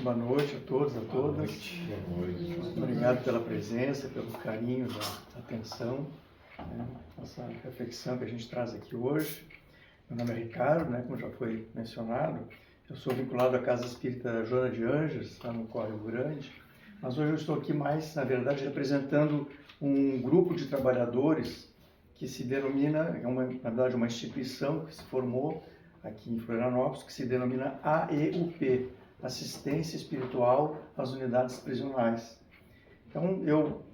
Boa noite a todos, a Boa todas. noite. Boa noite. Obrigado pela presença, pelo carinho, da atenção, essa reflexão que a gente traz aqui hoje. Meu nome é Ricardo, como já foi mencionado. Eu sou vinculado à Casa Espírita Joana de Anjos, lá no Córrego Grande. Mas hoje eu estou aqui mais, na verdade, representando um grupo de trabalhadores que se denomina, na verdade, uma instituição que se formou aqui em Florianópolis, que se denomina AEUP, Assistência Espiritual às Unidades Prisionais. Então, eu,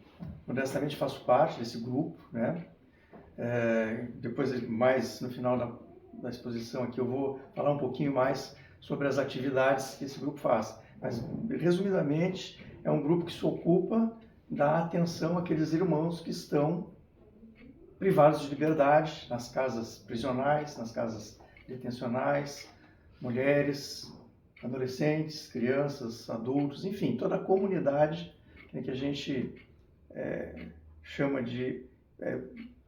modestamente, faço parte desse grupo, depois, mais no final da exposição aqui, eu vou falar um pouquinho mais sobre as atividades que esse grupo faz. Mas, resumidamente, é um grupo que se ocupa da atenção àqueles irmãos que estão privados de liberdade nas casas prisionais, nas casas detencionais, mulheres, adolescentes, crianças, adultos, enfim, toda a comunidade que a gente chama de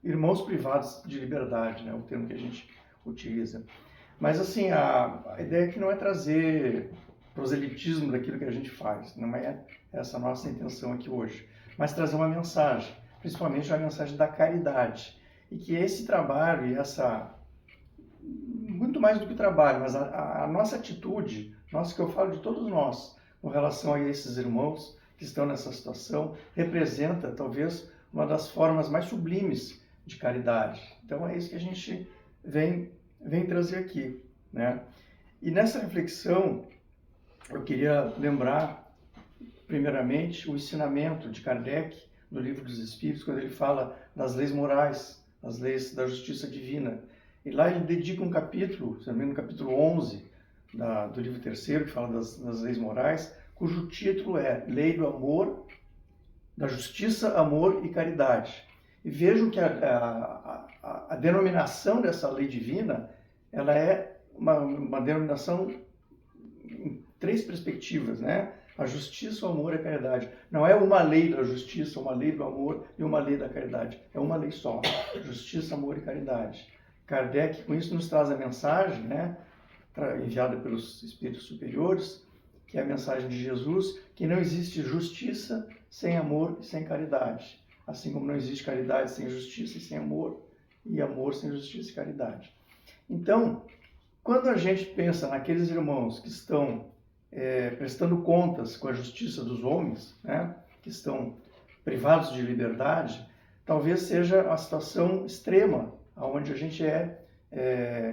irmãos privados de liberdade, o termo que a gente utiliza. Mas, assim, a ideia aqui não é trazer proselitismo daquilo que a gente faz, não é essa a nossa intenção aqui hoje, mas trazer uma mensagem, principalmente a mensagem da caridade, e que esse trabalho e muito mais do que o trabalho, mas a nossa atitude, que eu falo de todos nós, com relação a esses irmãos que estão nessa situação, representa talvez uma das formas mais sublimes de caridade. Então é isso que a gente vem trazer aqui, E nessa reflexão eu queria lembrar primeiramente o ensinamento de Kardec no Livro dos Espíritos, quando ele fala das leis morais, as leis da justiça divina. E lá ele dedica um capítulo, se não me engano, no capítulo 11 do livro terceiro, que fala das leis morais, cujo título é Lei do Amor, da Justiça, Amor e Caridade. E vejam que a denominação dessa lei divina, ela é uma denominação em três perspectivas, A justiça, o amor e a caridade. Não é uma lei da justiça, uma lei do amor e uma lei da caridade. É uma lei só. Justiça, amor e caridade. Kardec, com isso, nos traz a mensagem, enviada pelos espíritos superiores, que é a mensagem de Jesus, que não existe justiça sem amor e sem caridade. Assim como não existe caridade sem justiça e sem amor, e amor sem justiça e caridade. Então, quando a gente pensa naqueles irmãos que estão prestando contas com a justiça dos homens, que estão privados de liberdade, talvez seja a situação extrema, onde a gente é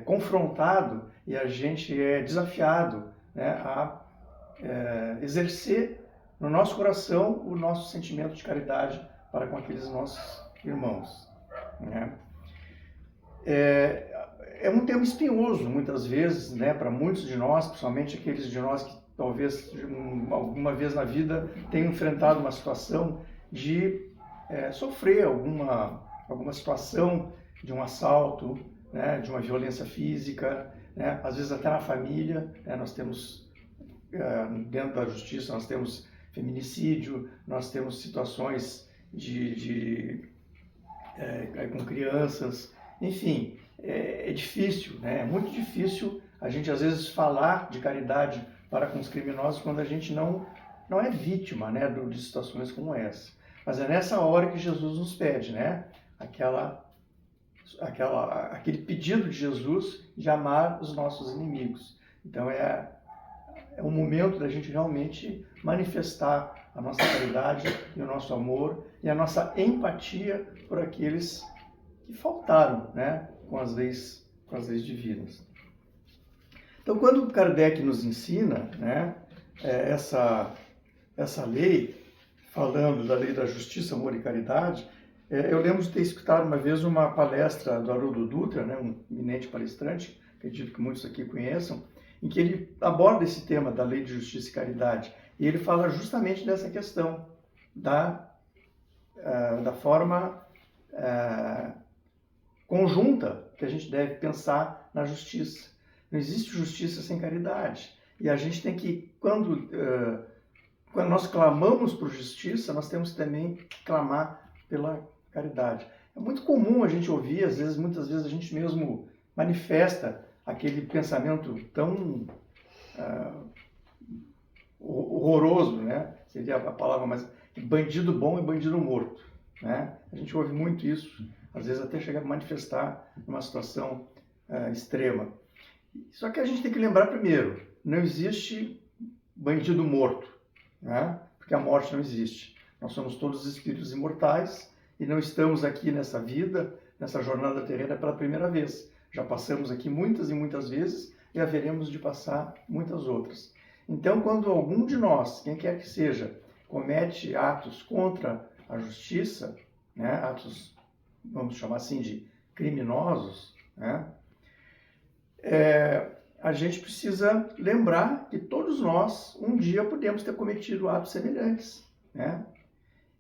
confrontado e a gente é desafiado a exercer no nosso coração o nosso sentimento de caridade para com aqueles nossos irmãos. É um tema espinhoso, muitas vezes, para muitos de nós, principalmente aqueles de nós que talvez alguma vez na vida tenham enfrentado uma situação de sofrer alguma situação de um assalto, de uma violência física, às vezes até na família. Nós temos, dentro da justiça, nós temos feminicídio, nós temos situações com crianças, enfim, é difícil, é muito difícil a gente às vezes falar de caridade para com os criminosos quando a gente não é vítima de situações como essa. Mas é nessa hora que Jesus nos pede, aquele pedido de Jesus de amar os nossos inimigos. Então é um momento da gente realmente manifestar a nossa caridade e o nosso amor e a nossa empatia por aqueles que faltaram, com as leis divinas. Então, quando Kardec nos ensina, essa lei, falando da lei da justiça, amor e caridade, eu lembro de ter escutado uma vez uma palestra do Haroldo Dutra, um eminente palestrante, acredito que muitos aqui conheçam, em que ele aborda esse tema da lei de justiça e caridade. E ele fala justamente dessa questão da forma conjunta que a gente deve pensar na justiça. Não existe justiça sem caridade. E a gente tem que, quando nós clamamos por justiça, nós temos também que clamar pela caridade. É muito comum a gente ouvir, muitas vezes a gente mesmo manifesta aquele pensamento tão horroroso, né? Seria a palavra mais... Bandido bom e bandido morto, né? A gente ouve muito isso, às vezes até chega a manifestar numa situação extrema. Só que a gente tem que lembrar primeiro, não existe bandido morto, né? Porque a morte não existe. Nós somos todos espíritos imortais e não estamos aqui nessa vida, nessa jornada terrena pela primeira vez. Já passamos aqui muitas e muitas vezes e haveremos de passar muitas outras. Então, quando algum de nós, quem quer que seja, comete atos contra a justiça, né, atos, vamos chamar assim, de criminosos, né, a gente precisa lembrar que todos nós, um dia, podemos ter cometido atos semelhantes, né,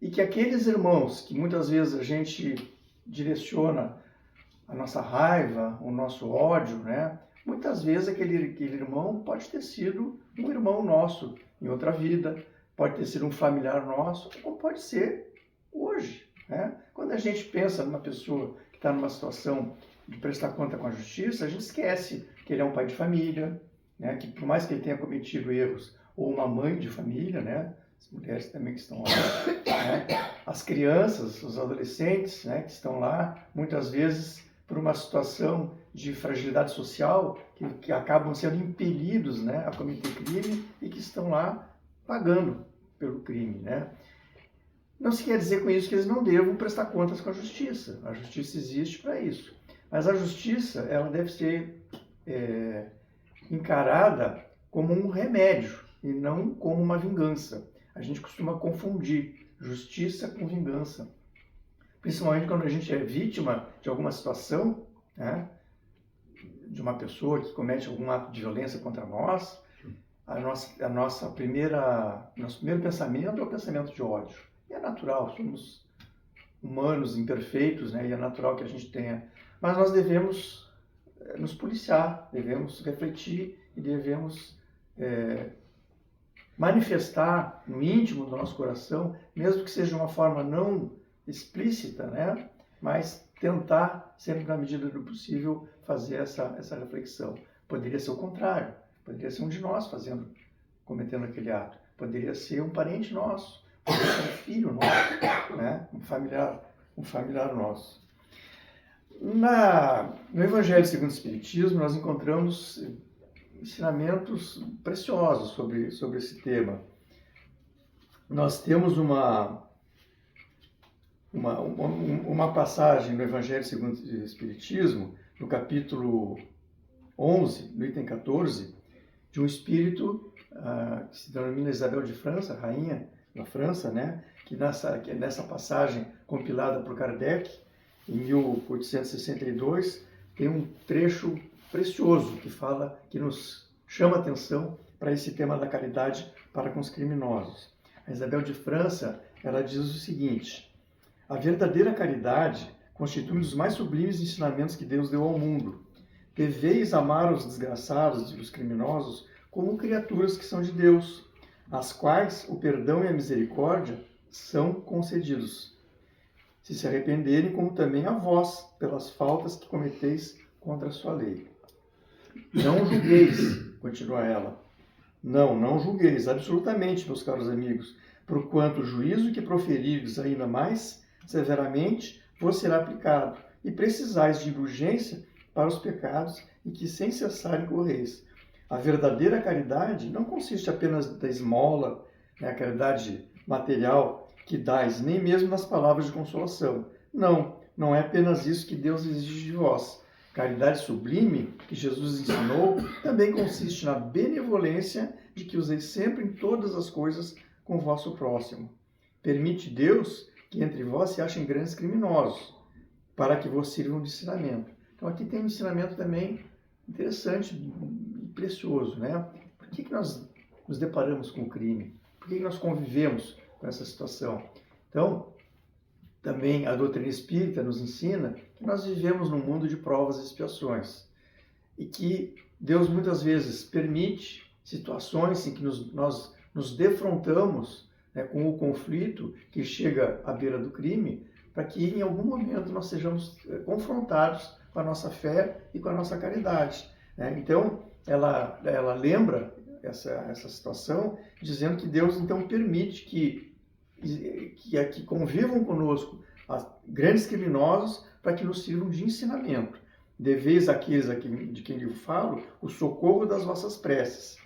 e que aqueles irmãos que muitas vezes a gente direciona a nossa raiva, o nosso ódio, né, muitas vezes aquele irmão pode ter sido um irmão nosso em outra vida, pode ter sido um familiar nosso, ou pode ser hoje, né? Quando a gente pensa numa pessoa que está numa situação de prestar conta com a justiça, a gente esquece que ele é um pai de família, né? Que por mais que ele tenha cometido erros, ou uma mãe de família, né? As mulheres também que estão lá, né? As crianças, os adolescentes, né? Que estão lá, muitas vezes por uma situação de fragilidade social, que acabam sendo impelidos, né? A cometer crime e que estão lá pagando pelo crime, né? Não se quer dizer com isso que eles não devam prestar contas com a justiça. A justiça existe para isso. Mas a justiça, ela deve ser encarada como um remédio e não como uma vingança. A gente costuma confundir justiça com vingança. Principalmente quando a gente é vítima de alguma situação, né? De uma pessoa que comete algum ato de violência contra nós, nosso primeiro pensamento é o pensamento de ódio. E é natural, somos humanos imperfeitos, né? E é natural que a gente tenha. Mas nós devemos nos policiar, devemos refletir e devemos manifestar no íntimo do nosso coração, mesmo que seja de uma forma não explícita, né? Mas tentar, sempre na medida do possível, fazer essa reflexão. Poderia ser o contrário. Poderia ser um de nós cometendo aquele ato. Poderia ser um parente nosso, poderia ser um filho nosso, né? um familiar nosso. No Evangelho segundo o Espiritismo, nós encontramos ensinamentos preciosos sobre esse tema. Nós temos uma passagem no Evangelho segundo o Espiritismo, no capítulo 11, no item 14, de um espírito que se denomina Isabel de França, rainha da França, né? que nessa passagem compilada por Kardec, em 1862, tem um trecho precioso que nos chama a atenção para esse tema da caridade para com os criminosos. A Isabel de França, ela diz o seguinte: a verdadeira caridade constitui um dos mais sublimes ensinamentos que Deus deu ao mundo. Deveis amar os desgraçados e os criminosos como criaturas que são de Deus, às quais o perdão e a misericórdia são concedidos, se se arrependerem, como também a vós, pelas faltas que cometeis contra a sua lei. Não julgueis, continua ela. Não julgueis, absolutamente, meus caros amigos, porquanto o juízo que proferirdes ainda mais severamente vos será aplicado, e precisais de indulgência para os pecados e que sem cessar incorreis. A verdadeira caridade não consiste apenas da esmola, né, a caridade material que dais, nem mesmo nas palavras de consolação. Não é apenas isso que Deus exige de vós. Caridade sublime, que Jesus ensinou, também consiste na benevolência de que useis sempre em todas as coisas com o vosso próximo. Permite Deus que entre vós se achem grandes criminosos, para que vos sirvam de ensinamento. Então aqui tem um ensinamento também interessante e precioso, né? Por que nós nos deparamos com o crime? Por que nós convivemos com essa situação? Então, também a doutrina espírita nos ensina que nós vivemos num mundo de provas e expiações e que Deus muitas vezes permite situações em que nós nos defrontamos, né, com o conflito que chega à beira do crime, para que em algum momento nós sejamos confrontados com a nossa fé e com a nossa caridade, né? Então, ela lembra essa situação, dizendo que Deus então permite que convivam conosco grandes criminosos para que nos sirvam de ensinamento. Deveis àqueles de quem eu falo o socorro das vossas preces.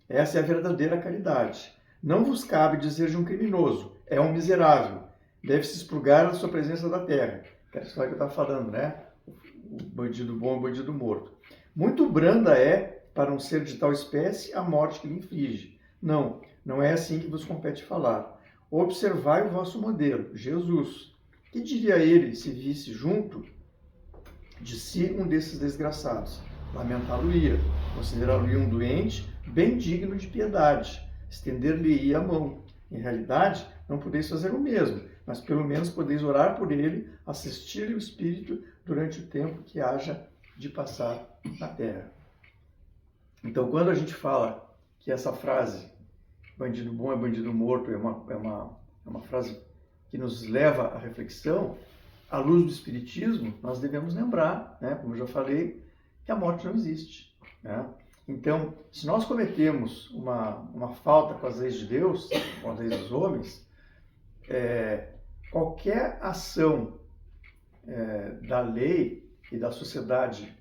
Essa é a verdadeira caridade. Não vos cabe dizer de um criminoso, é um miserável, deve se expurgar da sua presença da terra. Aquela história que eu estava falando, né? O bandido bom e o bandido morto. Muito branda é, para um ser de tal espécie, a morte que lhe inflige. Não, não é assim que vos compete falar. Observai o vosso modelo, Jesus. Que diria ele se visse junto de si um desses desgraçados? Lamentá-lo-ia, considerá-lo-ia um doente, bem digno de piedade, estender-lhe-ia a mão. Em realidade, não podeis fazer o mesmo, mas pelo menos podeis orar por ele, assistir-lhe o espírito durante o tempo que haja de passar na terra. Então, quando a gente fala que essa frase, bandido bom é bandido morto, é uma frase que nos leva à reflexão, à luz do Espiritismo, nós devemos lembrar, né, como eu já falei, que a morte não existe. Né? Então, se nós cometemos uma falta com as leis de Deus, com as leis dos homens, qualquer ação da lei e da sociedade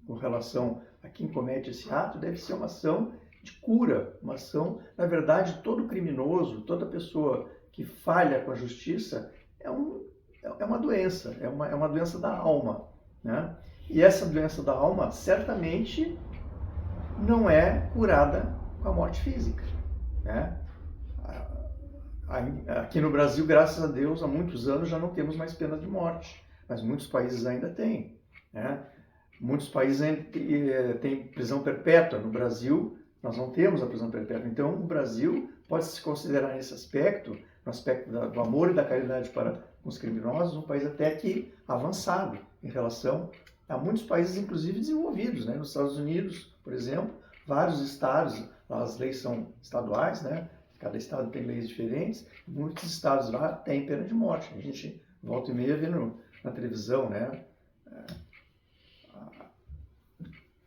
com relação a quem comete esse ato deve ser uma ação de cura, uma ação, na verdade, todo criminoso, toda pessoa que falha com a justiça é uma doença, é uma doença da alma, né? E essa doença da alma certamente não é curada com a morte física, né? Aqui no Brasil, graças a Deus, há muitos anos já não temos mais pena de morte, mas muitos países ainda têm, né? Muitos países ainda têm prisão perpétua. No Brasil, nós não temos a prisão perpétua. Então, o Brasil pode se considerar nesse aspecto, no aspecto do amor e da caridade para os criminosos, um país até que avançado em relação a muitos países, inclusive desenvolvidos, né? Nos Estados Unidos, por exemplo, vários estados, as leis são estaduais, né? Cada estado tem leis diferentes, muitos estados lá têm pena de morte. A gente volta e meia vendo na televisão, né?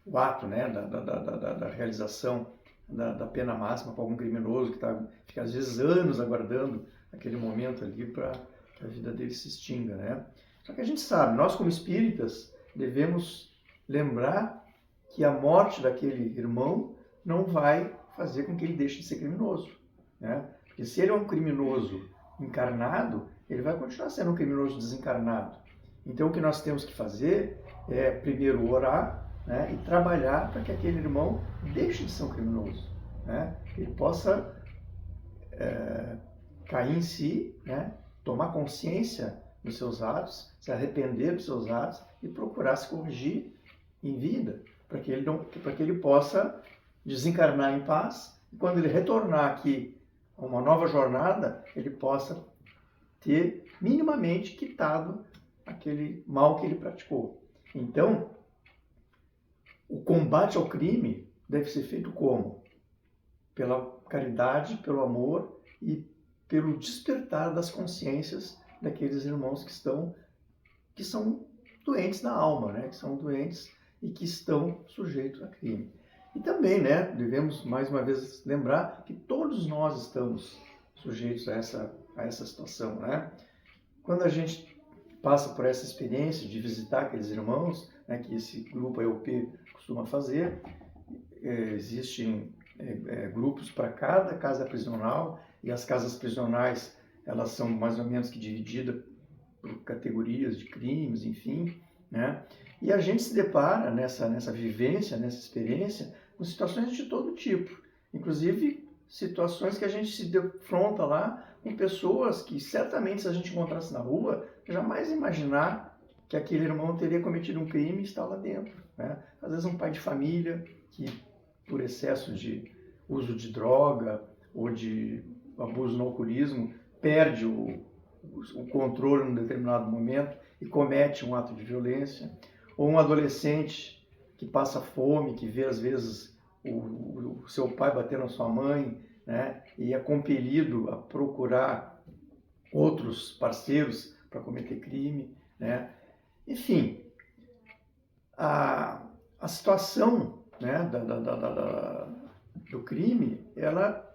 O ato, né, da realização da pena máxima para algum criminoso que fica às vezes anos aguardando aquele momento ali para que a vida dele se extinga, né? Só que a gente sabe, nós como espíritas devemos lembrar que a morte daquele irmão não vai fazer com que ele deixe de ser criminoso, né? Porque se ele é um criminoso encarnado, ele vai continuar sendo um criminoso desencarnado. Então o que nós temos que fazer é primeiro orar, né, e trabalhar para que aquele irmão deixe de ser um criminoso, né? Que ele possa cair em si, né, tomar consciência dos seus atos, se arrepender dos seus atos e procurar se corrigir em vida, para que ele possa desencarnar em paz e quando ele retornar aqui a uma nova jornada, ele possa ter minimamente quitado aquele mal que ele praticou. Então, o combate ao crime deve ser feito como? Pela caridade, pelo amor e pelo despertar das consciências daqueles irmãos que são doentes da alma, né? Que são doentes e que estão sujeitos a crime. E também, né, devemos mais uma vez lembrar que todos nós estamos sujeitos a essa situação, né? Quando a gente passa por essa experiência de visitar aqueles irmãos, né, que esse grupo EOP costuma fazer, existem grupos para cada casa prisional, e as casas prisionais, elas são mais ou menos que divididas por categorias de crimes, enfim, né? E a gente se depara nessa vivência, nessa experiência, com situações de todo tipo, inclusive situações que a gente se defronta lá com pessoas que certamente, se a gente encontrasse na rua, jamais imaginar que aquele irmão teria cometido um crime e está lá dentro, né? Às vezes um pai de família que, por excesso de uso de droga ou de abuso no alcoolismo, perde o controle em um determinado momento e comete um ato de violência, ou um adolescente que passa fome, que vê às vezes o seu pai bater na sua mãe, né? E é compelido a procurar outros parceiros para cometer crime, né? Enfim, a situação, né, do crime, ela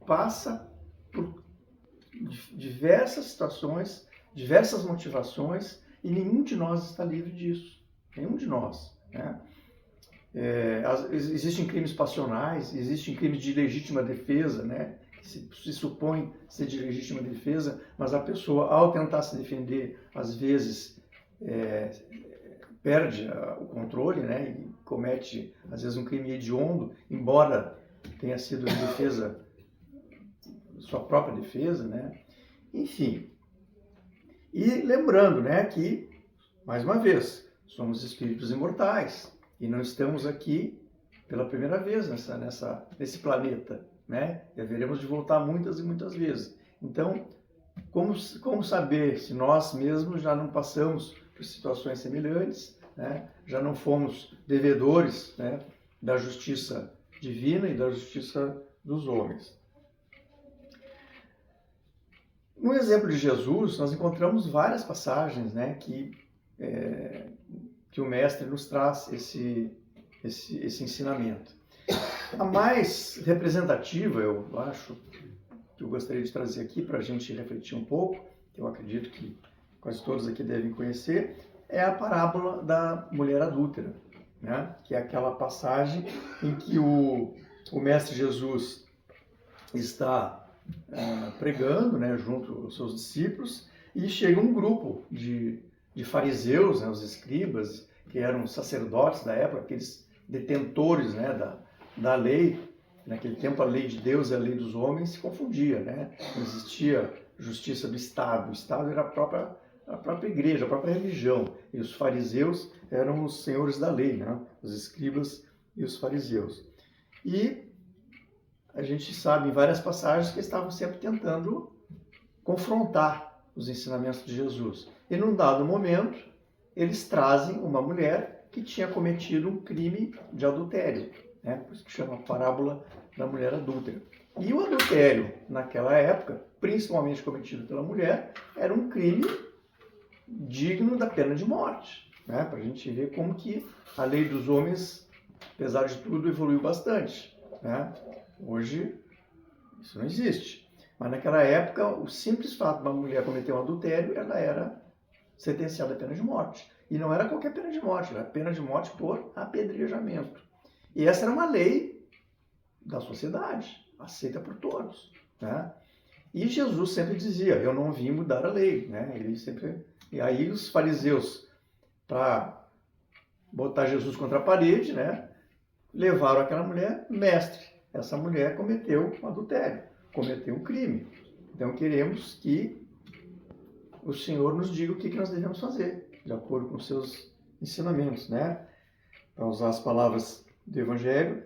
passa por diversas situações, diversas motivações, e nenhum de nós está livre disso. Nenhum de nós, né? Existem crimes passionais, existem crimes de legítima defesa, né? Se supõe ser de legítima defesa, mas a pessoa, ao tentar se defender, às vezes perde o controle, né? E comete, às vezes, um crime hediondo, embora tenha sido em defesa, sua própria defesa, né? Enfim. E lembrando, né, que, mais uma vez, somos espíritos imortais e não estamos aqui pela primeira vez nesse planeta, né? Deveremos de voltar muitas e muitas vezes. Então, como saber se nós mesmos já não passamos por situações semelhantes, né? Já não fomos devedores, né, da justiça divina e da justiça dos homens? No exemplo de Jesus, nós encontramos várias passagens, né, que o Mestre nos traz esse ensinamento. A mais representativa, eu acho, que eu gostaria de trazer aqui para a gente refletir um pouco, que eu acredito que quase todos aqui devem conhecer, é a parábola da mulher adúltera, né, que é aquela passagem em que o Mestre Jesus está pregando, né, junto aos seus discípulos, e chega um grupo de fariseus, né, os escribas, que eram sacerdotes da época, aqueles detentores, né, da lei. Naquele tempo a lei de Deus e a lei dos homens se confundia, né? Não existia justiça do Estado. O Estado era a própria igreja, a própria religião. E os fariseus eram os senhores da lei, né? Os escribas e os fariseus. E a gente sabe em várias passagens que estavam sempre tentando confrontar os ensinamentos de Jesus. E num dado momento, eles trazem uma mulher que tinha cometido um crime de adultério, né? Por isso que chama a parábola da mulher adúltera. E o adultério, naquela época, principalmente cometido pela mulher, era um crime digno da pena de morte, né? Para a gente ver como que a lei dos homens, apesar de tudo, evoluiu bastante, né? Hoje, isso não existe. Mas naquela época, o simples fato de uma mulher cometer um adultério, ela era sentenciada à pena de morte. E não era qualquer pena de morte, era pena de morte por apedrejamento. E essa era uma lei da sociedade, aceita por todos, né? E Jesus sempre dizia, eu não vim mudar a lei, né? E aí os fariseus, para botar Jesus contra a parede, né, levaram aquela mulher, mestre, essa mulher cometeu um adultério, cometeu um crime. Então queremos que o Senhor nos diga o que nós devemos fazer, de acordo com os seus ensinamentos, né? Para usar as palavras do Evangelho,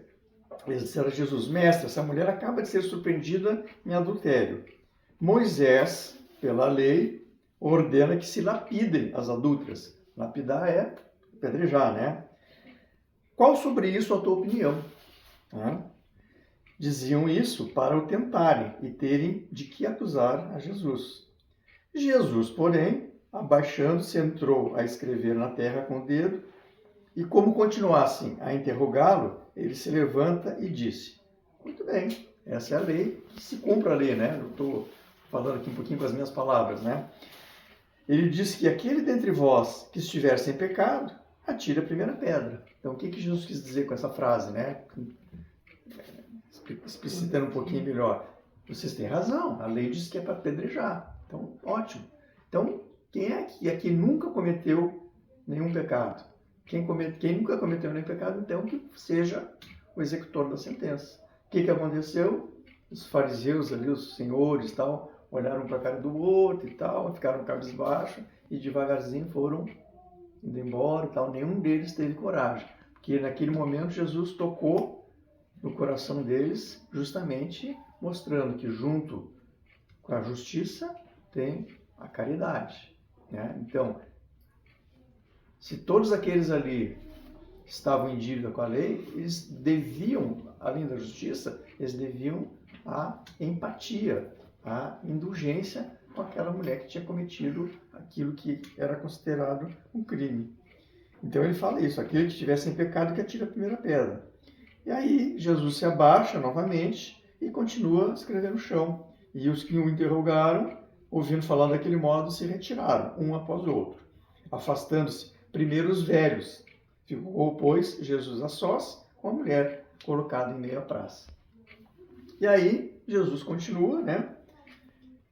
eles disseram a Jesus, mestre, essa mulher acaba de ser surpreendida em adultério. Moisés, pela lei, ordena que se lapidem as adúlteras. Lapidar é apedrejar, né? Qual sobre isso a tua opinião? Diziam isso para o tentarem e terem de que acusar a Jesus. Jesus, porém, abaixando-se, entrou a escrever na terra com o dedo, e como continuassem a interrogá-lo, ele se levanta e disse, muito bem, essa é a lei, que se cumpra a lei, né? Eu estou falando aqui um pouquinho com as minhas palavras, né? Ele disse que aquele dentre vós que estiver sem pecado, atire a primeira pedra. Então, o que Jesus quis dizer com essa frase, né? Explicitando um pouquinho melhor. Vocês têm razão, a lei diz que é para apedrejar. Então, ótimo. Então, quem é que aqui nunca cometeu nenhum pecado? Quem nunca cometeu nenhum pecado, então, que seja o executor da sentença. O que aconteceu? Os fariseus ali, os senhores e tal, olharam para a cara do outro e tal, ficaram cabisbaixo e devagarzinho foram indo embora e tal. Nenhum deles teve coragem, porque naquele momento Jesus tocou no coração deles, justamente mostrando que junto com a justiça tem a caridade, né? Então, se todos aqueles ali estavam em dívida com a lei, eles deviam, além da justiça, eles deviam a empatia, a indulgência com aquela mulher que tinha cometido aquilo que era considerado um crime. Então ele fala isso, aquele que estiver sem pecado que atire a primeira pedra. E aí Jesus se abaixa novamente e continua a escrever no chão. E os que o interrogaram, ouvindo falar daquele modo, se retiraram, um após o outro, afastando-se primeiro os velhos. Ficou, pois, Jesus a sós com a mulher colocada em meio à praça. E aí Jesus continua, né?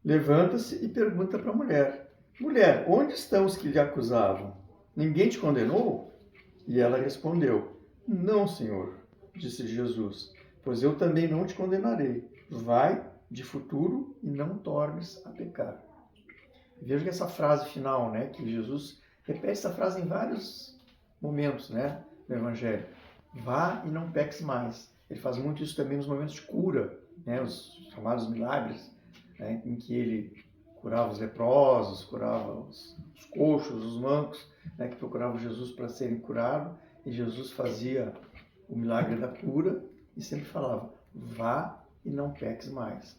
Levanta-se e pergunta para a mulher: Mulher, onde estão os que lhe acusavam? Ninguém te condenou? E ela respondeu: Não, Senhor, disse Jesus, pois eu também não te condenarei. Vai de futuro e não tornes a pecar. Veja que essa frase final, né, que Jesus repete essa frase em vários momentos, né, no Evangelho. Vá e não peques mais. Ele faz muito isso também nos momentos de cura, né, os chamados milagres, né, em que ele curava os leprosos, curava os coxos, os mancos, né, que procuravam Jesus para serem curados, e Jesus fazia o milagre da cura e sempre falava: vá e não peques mais.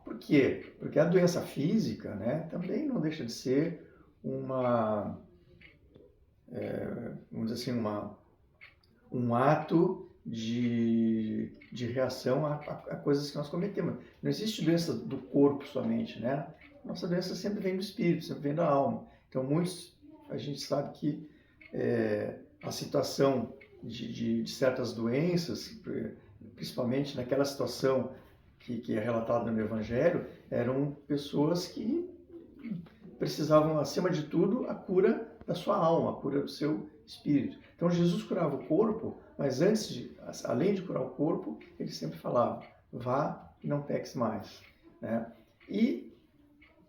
Por quê? Porque a doença física, né, também não deixa de ser uma, vamos dizer assim, um ato de reação a coisas que nós cometemos. Não existe doença do corpo somente, né? Nossa doença sempre vem do espírito, sempre vem da alma. Então, a gente sabe que a situação de certas doenças, principalmente naquela situação que é relatada no Evangelho, eram pessoas que precisavam, acima de tudo, a cura da sua alma, a cura do seu espírito. Então Jesus curava o corpo, mas além de curar o corpo, ele sempre falava: vá e não peques mais, né? E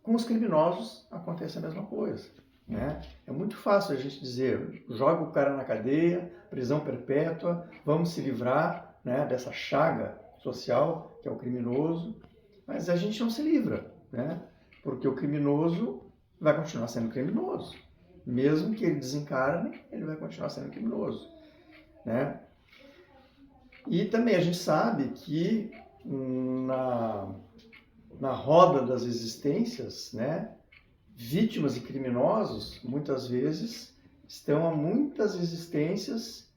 com os criminosos acontece a mesma coisa, né? É muito fácil a gente dizer: joga o cara na cadeia, prisão perpétua, vamos se livrar, né, dessa chaga social que é o criminoso, mas a gente não se livra, né? Porque o criminoso vai continuar sendo criminoso. Mesmo que ele desencarne, ele vai continuar sendo criminoso, né? E também a gente sabe que na roda das existências, né, vítimas e criminosos, muitas vezes, estão há muitas existências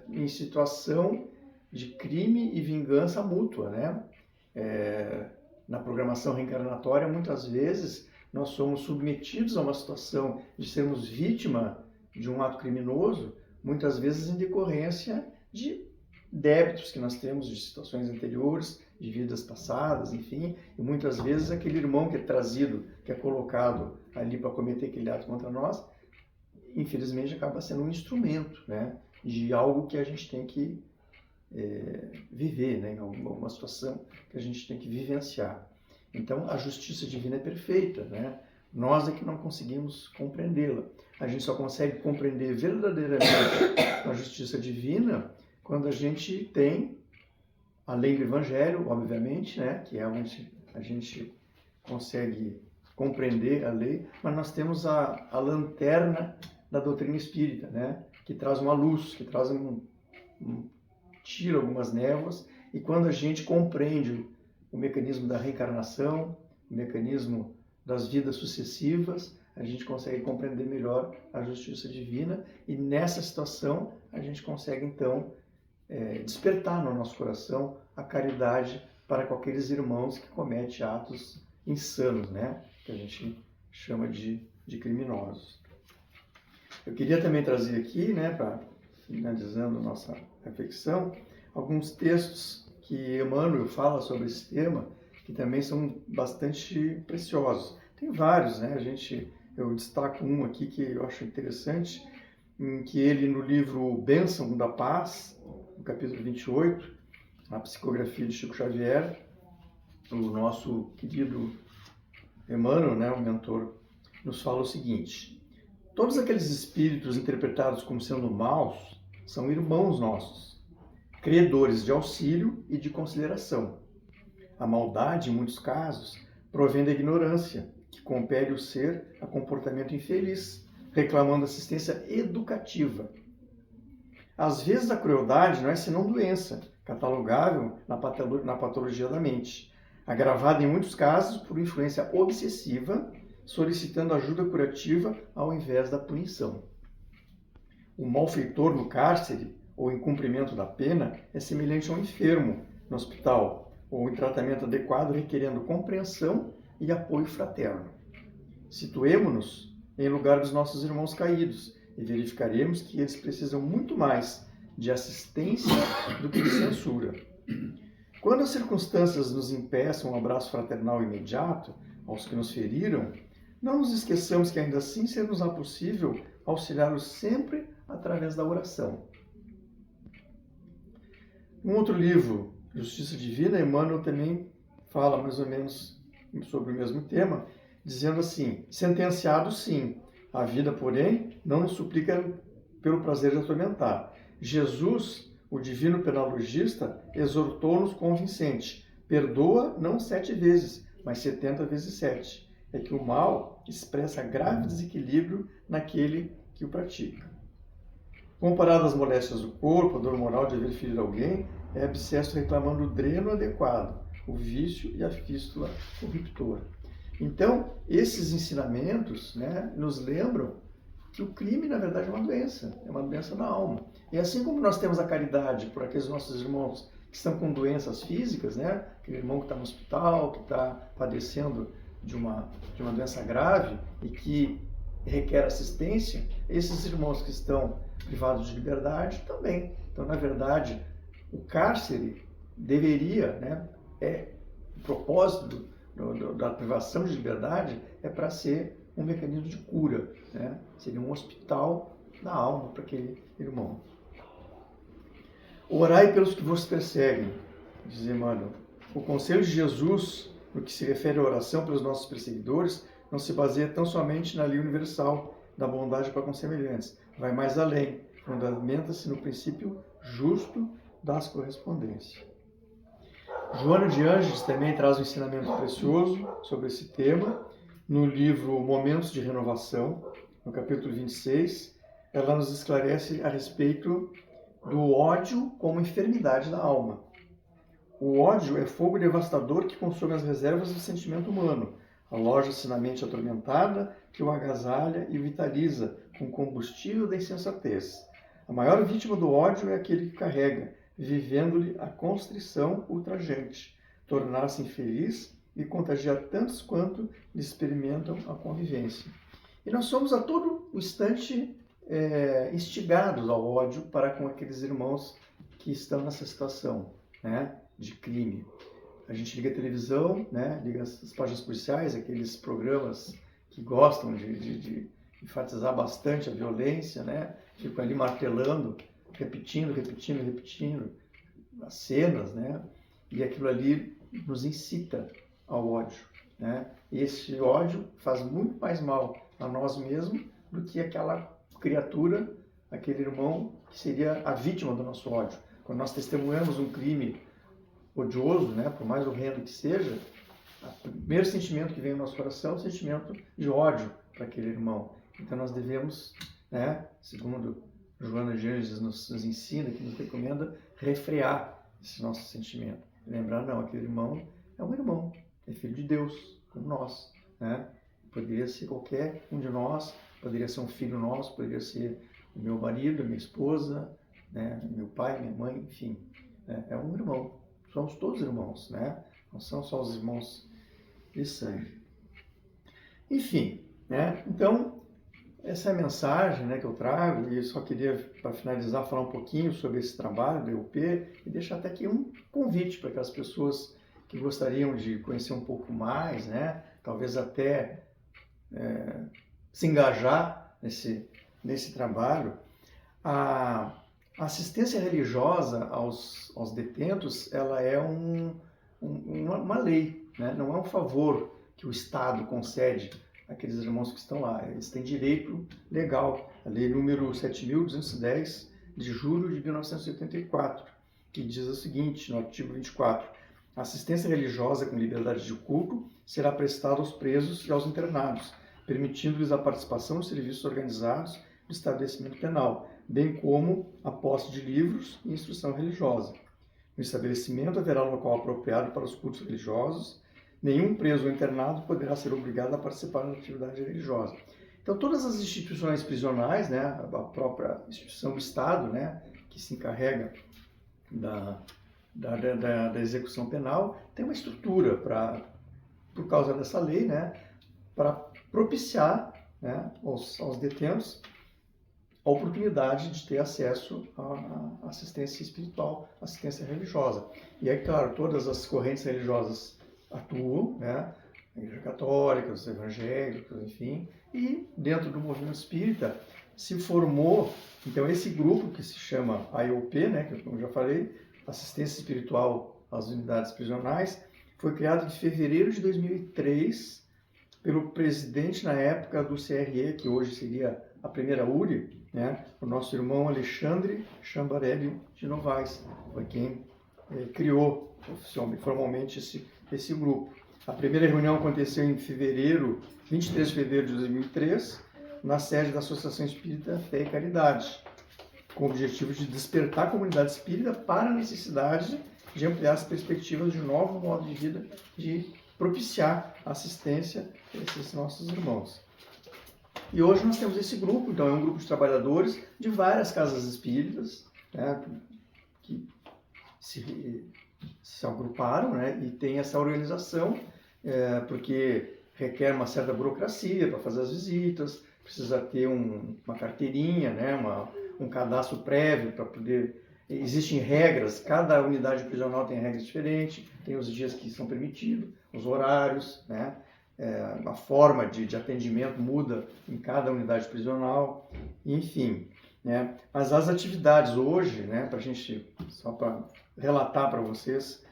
em situação de crime e vingança mútua, né? Na programação reencarnatória, muitas vezes, nós somos submetidos a uma situação de sermos vítima de um ato criminoso, muitas vezes em decorrência de débitos que nós temos de situações anteriores, de vidas passadas, enfim, e muitas vezes aquele irmão que é trazido, que é colocado ali para cometer aquele ato contra nós, infelizmente acaba sendo um instrumento, né, de algo que a gente tem que viver, né, em alguma situação que a gente tem que vivenciar. Então, a justiça divina é perfeita, né? Nós é que não conseguimos compreendê-la. A gente só consegue compreender verdadeiramente a justiça divina quando a gente tem a lei do Evangelho, obviamente, né, que é onde a gente consegue compreender a lei, mas nós temos a lanterna da doutrina espírita, né, que traz uma luz, que traz tira algumas névoas, e quando a gente compreende o mecanismo da reencarnação, o mecanismo das vidas sucessivas, a gente consegue compreender melhor a justiça divina, e nessa situação a gente consegue então despertar no nosso coração a caridade para com aqueles irmãos que cometem atos insanos, né? Que a gente chama de criminosos. Eu queria também trazer aqui, né, para finalizando nossa reflexão, alguns textos que Emmanuel fala sobre esse tema, que também são bastante preciosos. Tem vários, né? Eu destaco um aqui que eu acho interessante, em que ele, no livro Bênção da Paz, no capítulo 28, a psicografia de Chico Xavier, o nosso querido Emmanuel, né, o mentor, nos fala o seguinte: todos aqueles espíritos interpretados como sendo maus são irmãos nossos, credores de auxílio e de consideração. A maldade, em muitos casos, provém da ignorância, que compele o ser a comportamento infeliz, reclamando assistência educativa. Às vezes a crueldade não é senão doença, catalogável na patologia da mente, agravada em muitos casos por influência obsessiva, solicitando ajuda curativa ao invés da punição. O malfeitor no cárcere ou em cumprimento da pena é semelhante a um enfermo no hospital ou em tratamento adequado requerendo compreensão e apoio fraterno. Situemo-nos em lugar dos nossos irmãos caídos e verificaremos que eles precisam muito mais de assistência do que de censura. Quando as circunstâncias nos impeçam um abraço fraternal imediato aos que nos feriram, não nos esqueçamos que ainda assim ser-nos-á possível auxiliá-los sempre através da oração. Um outro livro, Justiça Divina, Emmanuel também fala mais ou menos sobre o mesmo tema, dizendo assim: sentenciado sim, a vida, porém, não nos suplica pelo prazer de atormentar. Jesus, o divino penalogista, exortou-nos convincente: perdoa não 7 vezes, mas 70 vezes 7. É que o mal expressa grave desequilíbrio naquele que o pratica. Comparado às moléstias do corpo, a dor moral de haver ferido alguém, é abscesso reclamando o dreno adequado, o vício e a fístula corruptora. Então, esses ensinamentos, né, nos lembram que o crime, na verdade, é uma doença da alma. E assim como nós temos a caridade por aqueles nossos irmãos que estão com doenças físicas, né, aquele irmão que está no hospital, que está padecendo de uma doença grave e que requer assistência, esses irmãos que estão privados de liberdade também. Então, na verdade, o cárcere deveria, né, o propósito da privação de liberdade é para ser um mecanismo de cura, né? Seria um hospital da alma para aquele irmão. Orai pelos que vos perseguem, diz Emmanuel. O conselho de Jesus, no que se refere à oração pelos nossos perseguidores, não se baseia tão somente na lei universal da bondade para com semelhantes. Vai mais além, fundamenta-se no princípio justo das correspondências. Joana de Ângeles também traz um ensinamento precioso sobre esse tema. No livro Momentos de Renovação, no capítulo 26, ela nos esclarece a respeito do ódio como enfermidade da alma. O ódio é fogo devastador que consome as reservas do sentimento humano, aloja-se na mente atormentada, que o agasalha e vitaliza com combustível da insensatez. A maior vítima do ódio é aquele que carrega, vivendo-lhe a constrição ultrajante, tornar-se infeliz e contagiar tantos quanto lhe experimentam a convivência. E nós somos a todo instante instigados ao ódio para com aqueles irmãos que estão nessa situação, né, de crime. A gente liga a televisão, né, liga as páginas policiais, aqueles programas que gostam de enfatizar bastante a violência, né, ficam ali martelando, repetindo as cenas, né, e aquilo ali nos incita ao ódio, né? E esse ódio faz muito mais mal a nós mesmos do que aquela criatura, aquele irmão que seria a vítima do nosso ódio. Quando nós testemunhamos um crime odioso, né, por mais horrendo que seja, o primeiro sentimento que vem ao nosso coração é o sentimento de ódio para aquele irmão. Então nós devemos, né, segundo Joana de Ângeles nos ensina, que nos recomenda, refrear esse nosso sentimento. Lembrar, não, aquele irmão é um irmão, é filho de Deus, como nós, né? Poderia ser qualquer um de nós, poderia ser um filho nosso, poderia ser o meu marido, a minha esposa, né? Meu pai, minha mãe, enfim, né? É um irmão. Somos todos irmãos, né? Não são só os irmãos de sangue. Enfim, né? Então, essa é a mensagem, né, que eu trago, e eu só queria, para finalizar, falar um pouquinho sobre esse trabalho do EUP e deixar até aqui um convite para aquelas pessoas que gostariam de conhecer um pouco mais, né, talvez até se engajar nesse trabalho. A assistência religiosa aos detentos, ela é uma lei, né, não é um favor que o Estado concede aqueles irmãos que estão lá. Eles têm direito legal. A lei número 7.210, de julho de 1984, que diz o seguinte, no artigo 24, a assistência religiosa com liberdade de culto será prestada aos presos e aos internados, permitindo-lhes a participação nos serviços organizados do estabelecimento penal, bem como a posse de livros e instrução religiosa. No estabelecimento haverá local apropriado para os cultos religiosos. Nenhum preso ou internado poderá ser obrigado a participar da atividade religiosa. Então, todas as instituições prisionais, né, a própria instituição do Estado, né, que que se encarrega da execução penal, tem uma estrutura por causa dessa lei, né, para propiciar, né, aos detentos a oportunidade de ter acesso à assistência espiritual, assistência religiosa. E aí, claro, todas as correntes religiosas atuam, né, a Igreja Católica, os evangélicos, enfim, e dentro do movimento espírita se formou, então, esse grupo que se chama AIOP, né, que eu já falei, Assistência Espiritual às Unidades Prisionais, foi criado em fevereiro de 2003 pelo presidente na época do CRE, que hoje seria a primeira URI, né, o nosso irmão Alexandre Chambarelli de Novaes, foi quem criou formalmente esse grupo. A primeira reunião aconteceu em 23 de fevereiro de 2003, na sede da Associação Espírita Fé e Caridade, com o objetivo de despertar a comunidade espírita para a necessidade de ampliar as perspectivas de um novo modo de vida, de propiciar assistência a esses nossos irmãos. E hoje nós temos esse grupo, então é um grupo de trabalhadores de várias casas espíritas, né, que se agruparam, né, e tem essa organização, porque requer uma certa burocracia para fazer as visitas, precisa ter uma carteirinha, né, um cadastro prévio para poder... Existem regras, cada unidade prisional tem regras diferentes, tem os dias que são permitidos, os horários, né, a forma de atendimento muda em cada unidade prisional, enfim. Né. Mas as atividades hoje, né, só para relatar para vocês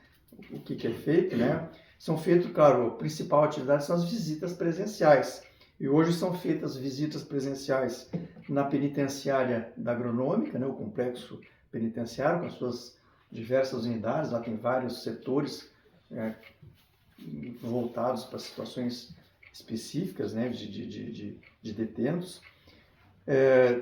o que é feito, né, são feitas, claro, a principal atividade são as visitas presenciais. E hoje são feitas visitas presenciais na penitenciária da Agronômica, né, o complexo penitenciário, com as suas diversas unidades, lá tem vários setores voltados para situações específicas, né, de detentos.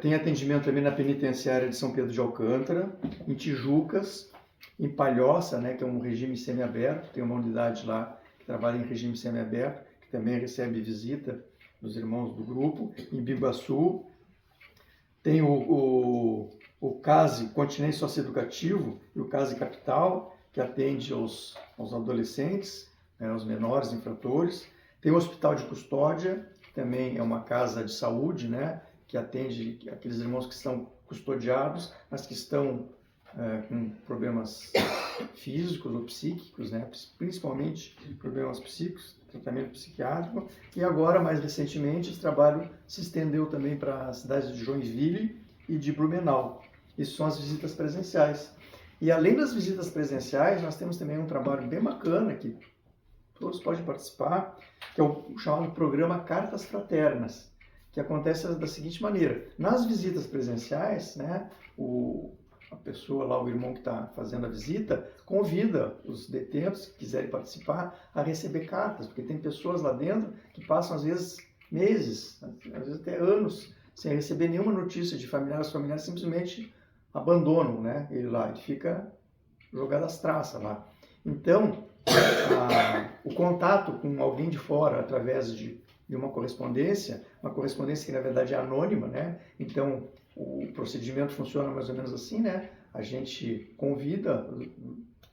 Tem atendimento também na penitenciária de São Pedro de Alcântara, em Tijucas, em Palhoça, né, que é um regime semiaberto, tem uma unidade lá que trabalha em regime semiaberto, que também recebe visita dos irmãos do grupo, em Biguaçu. Tem o CASE, Continente Socioeducativo, e o CASE Capital, que atende aos adolescentes, né, aos menores infratores. Tem o Hospital de Custódia, que também é uma casa de saúde, né, que atende aqueles irmãos que estão custodiados, mas que estão com problemas físicos ou psíquicos, né, principalmente problemas psíquicos, tratamento psiquiátrico. E agora, mais recentemente, esse trabalho se estendeu também para as cidades de Joinville e de Blumenau. Isso são as visitas presenciais. E além das visitas presenciais, nós temos também um trabalho bem bacana, que todos podem participar, que é o chamado programa Cartas Fraternas, que acontece da seguinte maneira: nas visitas presenciais, né, a pessoa lá, o irmão que está fazendo a visita, convida os detentos que quiserem participar a receber cartas, porque tem pessoas lá dentro que passam às vezes meses, às vezes até anos, sem receber nenhuma notícia de familiares. Os familiares simplesmente abandonam, né, ele lá, ele fica jogado às traças lá. Então, o contato com alguém de fora através de uma correspondência que na verdade é anônima, né? Então o procedimento funciona mais ou menos assim, né? A gente convida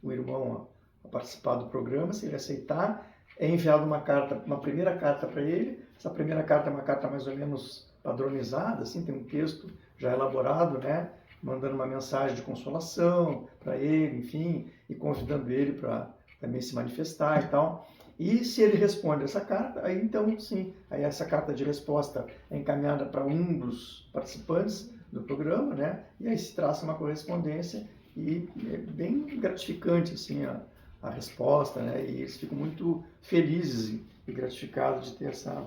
o irmão a participar do programa. Se ele aceitar, é enviada uma primeira carta para ele. Essa primeira carta é uma carta mais ou menos padronizada, assim, tem um texto já elaborado, né? Mandando uma mensagem de consolação para ele, enfim, e convidando ele para também se manifestar e tal. E se ele responde essa carta, aí então sim, aí essa carta de resposta é encaminhada para um dos participantes do programa, né? E aí se traça uma correspondência e é bem gratificante assim a resposta, né? E eles ficam muito felizes e gratificados de ter essa.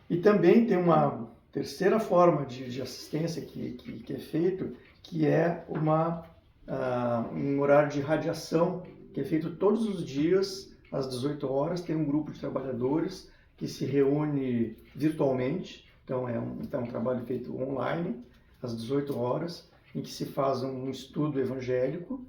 E também tem uma terceira forma de assistência que é feito, que é um horário de radiação, que é feito todos os dias, às 18 horas, tem um grupo de trabalhadores que se reúne virtualmente, então é um trabalho feito online, às 18 horas, em que se faz um estudo evangélico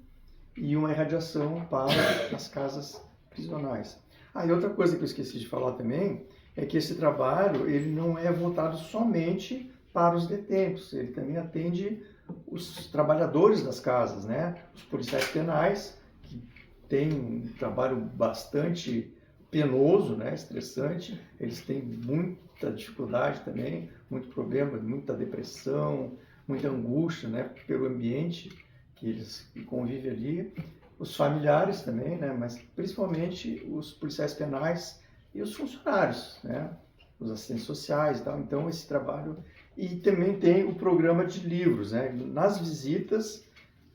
e uma irradiação para as casas prisionais. E outra coisa que eu esqueci de falar também, é que esse trabalho ele não é voltado somente para os detentos, ele também atende os trabalhadores das casas, né? Os policiais penais, que têm um trabalho bastante penoso, né? Estressante, eles têm muita dificuldade também, muito problema, muita depressão, muita angústia, né? Pelo ambiente que eles convivem ali. Os familiares também, né? Mas principalmente os policiais penais e os funcionários, né? Os assistentes sociais e tal. Então, esse trabalho... E também tem o programa de livros, né? Nas visitas,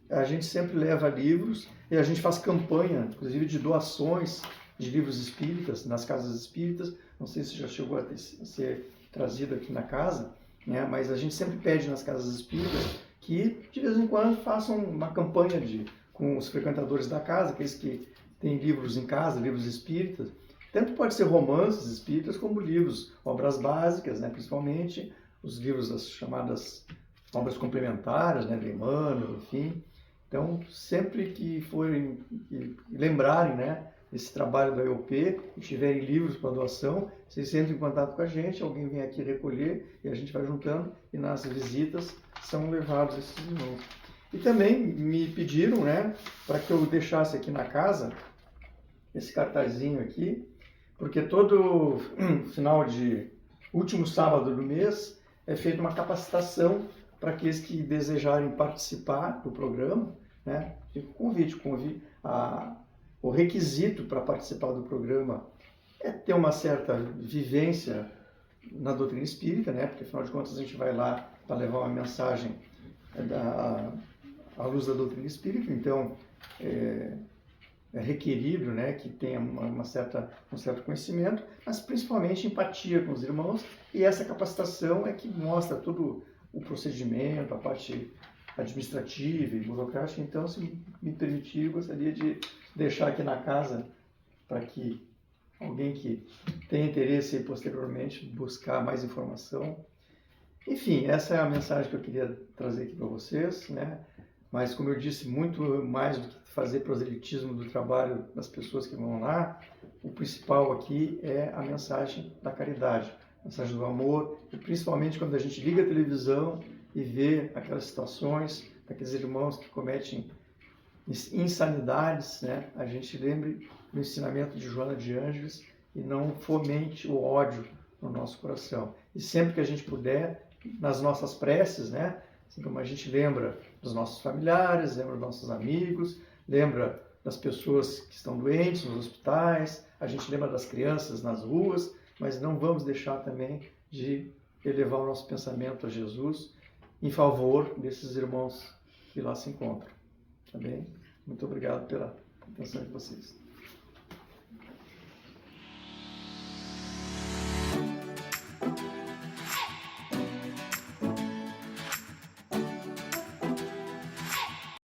a gente sempre leva livros e a gente faz campanha, inclusive de doações de livros espíritas nas casas espíritas. Não sei se já chegou a ser trazido aqui na casa, né? Mas a gente sempre pede nas casas espíritas que, de vez em quando, façam uma campanha com os frequentadores da casa, aqueles que têm livros em casa, livros espíritas. Tanto pode ser romances espíritas, como livros, obras básicas, né? Principalmente os livros das chamadas obras complementares, né? Do Emmanuel, enfim. Então, sempre que forem lembrarem, né, esse trabalho da EOP e tiverem livros para doação, vocês entrem em contato com a gente, alguém vem aqui recolher e a gente vai juntando e nas visitas são levados esses irmãos. E também me pediram, né, para que eu deixasse aqui na casa esse cartazinho aqui, porque todo final de último sábado do mês é feita uma capacitação para aqueles que desejarem participar do programa, né? Fica o convite, o requisito para participar do programa é ter uma certa vivência na doutrina espírita, né? Porque afinal de contas a gente vai lá para levar uma mensagem à luz da doutrina espírita, então é requerido, né, que tenha um certo conhecimento, mas principalmente empatia com os irmãos, e essa capacitação é que mostra todo o procedimento, a parte administrativa e burocrática. Então, se me permitir, eu gostaria de deixar aqui na casa para que alguém que tenha interesse em posteriormente buscar mais informação. Enfim, essa é a mensagem que eu queria trazer aqui para vocês, né? Mas, como eu disse, muito mais do que fazer proselitismo do trabalho das pessoas que vão lá, o principal aqui é a mensagem da caridade, a mensagem do amor, e principalmente quando a gente liga a televisão e vê aquelas situações, aqueles irmãos que cometem insanidades, né? A gente lembre do ensinamento de Joana de Ângeles e não fomente o ódio no nosso coração. E sempre que a gente puder, nas nossas preces, né? Assim como a gente lembra dos nossos familiares, lembra dos nossos amigos, lembra das pessoas que estão doentes nos hospitais, a gente lembra das crianças nas ruas, mas não vamos deixar também de elevar o nosso pensamento a Jesus em favor desses irmãos que lá se encontram. Tá bem? Muito obrigado pela atenção de vocês.